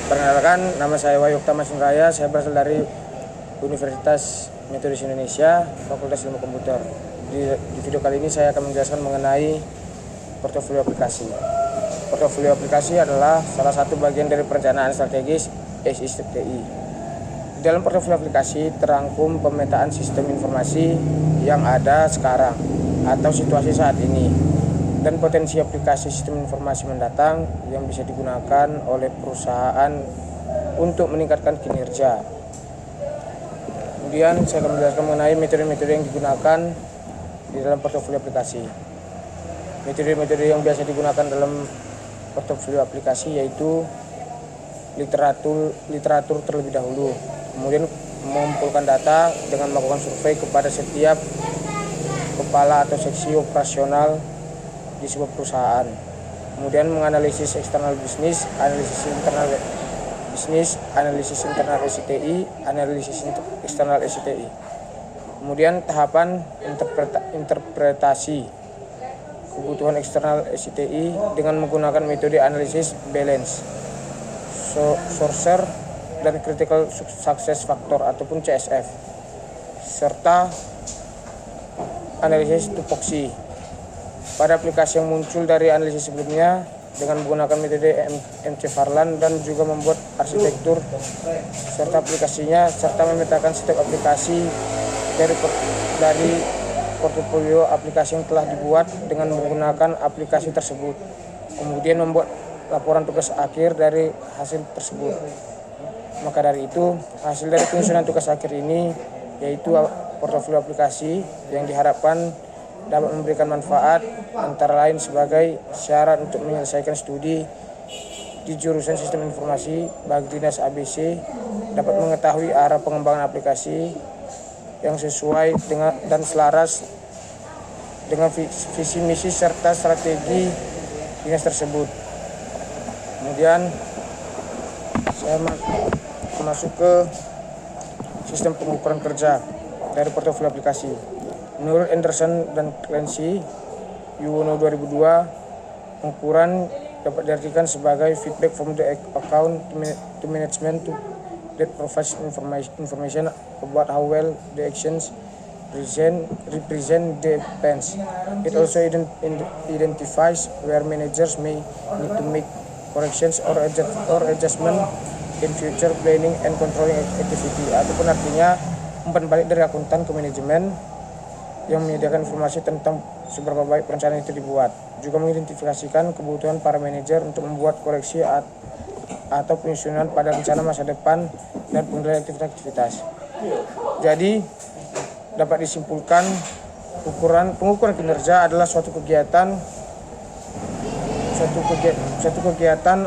Perkenalkan, nama saya Wahyu Oktama Sunraya. Saya berasal dari Universitas Metodis Indonesia, Fakultas Ilmu Komputer. Di video kali ini saya akan menjelaskan mengenai portofolio aplikasi. Portofolio aplikasi adalah salah satu bagian dari perencanaan strategis SISTI. Di dalam portofolio aplikasi terangkum pemetaan sistem informasi yang ada sekarang atau situasi saat ini, dan potensi aplikasi sistem informasi mendatang yang bisa digunakan oleh perusahaan untuk meningkatkan kinerja. Kemudian saya akan menjelaskan mengenai metode-metode yang digunakan di dalam portofolio aplikasi. Metode-metode yang biasa digunakan dalam portofolio aplikasi yaitu literatur terlebih dahulu, kemudian mengumpulkan data dengan melakukan survei kepada setiap kepala atau seksi operasional di sebuah perusahaan, kemudian menganalisis eksternal bisnis, analisis internal bisnis, analisis internal SITI, analisis eksternal SITI, kemudian tahapan interpretasi kebutuhan eksternal SITI dengan menggunakan metode analisis balance, sorcer, dan critical success factor ataupun CSF, serta analisis tupoksi. Pada aplikasi yang muncul dari analisis sebelumnya dengan menggunakan metode MC-Farland, dan juga membuat arsitektur serta aplikasinya, serta memetakan setiap aplikasi dari portofolio aplikasi yang telah dibuat dengan menggunakan aplikasi tersebut, kemudian membuat laporan tugas akhir dari hasil tersebut. Maka dari itu, hasil dari penyusunan tugas akhir ini yaitu portofolio aplikasi yang diharapkan dapat memberikan manfaat antara lain sebagai syarat untuk menyelesaikan studi di jurusan sistem informasi bagi dinas ABC, dapat mengetahui arah pengembangan aplikasi yang sesuai dengan dan selaras dengan visi misi serta strategi dinas tersebut. Kemudian saya masuk ke sistem pengukuran kerja dari portofolio aplikasi. Menurut Anderson dan Clancy, Yuwono 2002, pengukuran dapat diartikan sebagai feedback from the account to management that provides information about how well the actions represent the plans. It also identifies where managers may need to make corrections or adjustment in future planning and controlling activity. Ataupun artinya umpan balik dari akuntan ke manajemen yang menyediakan informasi tentang seberapa baik perencanaan itu dibuat, juga mengidentifikasikan kebutuhan para manajer untuk membuat koreksi atau penyusunan pada rencana masa depan dan pengendalian aktivitas. Jadi dapat disimpulkan pengukuran kinerja adalah suatu kegiatan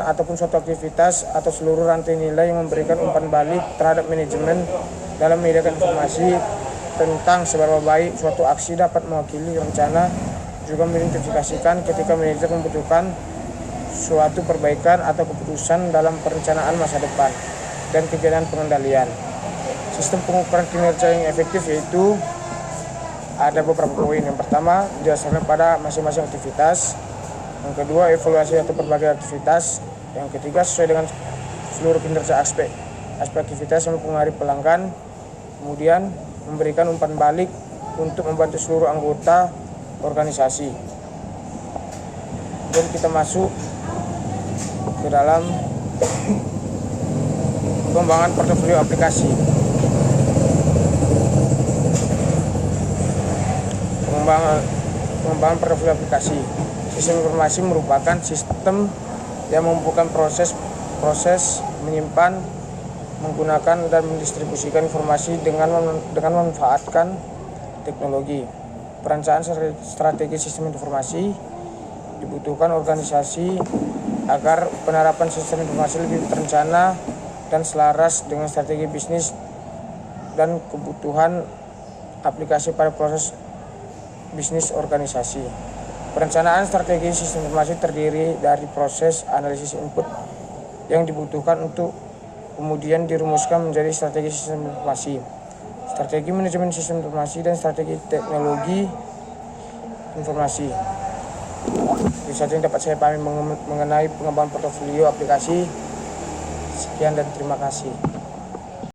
ataupun suatu aktivitas atau seluruh rantai nilai yang memberikan umpan balik terhadap manajemen dalam menyediakan informasi tentang seberapa baik suatu aksi dapat mewakili rencana, juga mengidentifikasikan ketika manajer membutuhkan suatu perbaikan atau keputusan dalam perencanaan masa depan dan kegiatan pengendalian. Sistem pengukuran kinerja yang efektif yaitu ada beberapa poin. Yang pertama, didasarkan pada masing-masing aktivitas. Yang kedua, evaluasi atau berbagai aktivitas. Yang ketiga, sesuai dengan seluruh kinerja aspek aktivitas yang mempengaruhi pelanggan. Kemudian memberikan umpan balik untuk membantu seluruh anggota organisasi. Dan kita masuk ke dalam pengembangan portofolio aplikasi. Pengembangan portofolio aplikasi. Sistem informasi merupakan sistem yang membuka proses menyimpan, menggunakan dan mendistribusikan informasi dengan memanfaatkan teknologi. Perencanaan strategi sistem informasi dibutuhkan organisasi agar penerapan sistem informasi lebih terencana dan selaras dengan strategi bisnis dan kebutuhan aplikasi pada proses bisnis organisasi. Perencanaan strategi sistem informasi terdiri dari proses analisis input yang dibutuhkan untuk kemudian dirumuskan menjadi strategi sistem informasi, strategi manajemen sistem informasi, dan strategi teknologi informasi. Itu saja yang dapat saya pahami mengenai pengembangan portofolio aplikasi. Sekian dan terima kasih.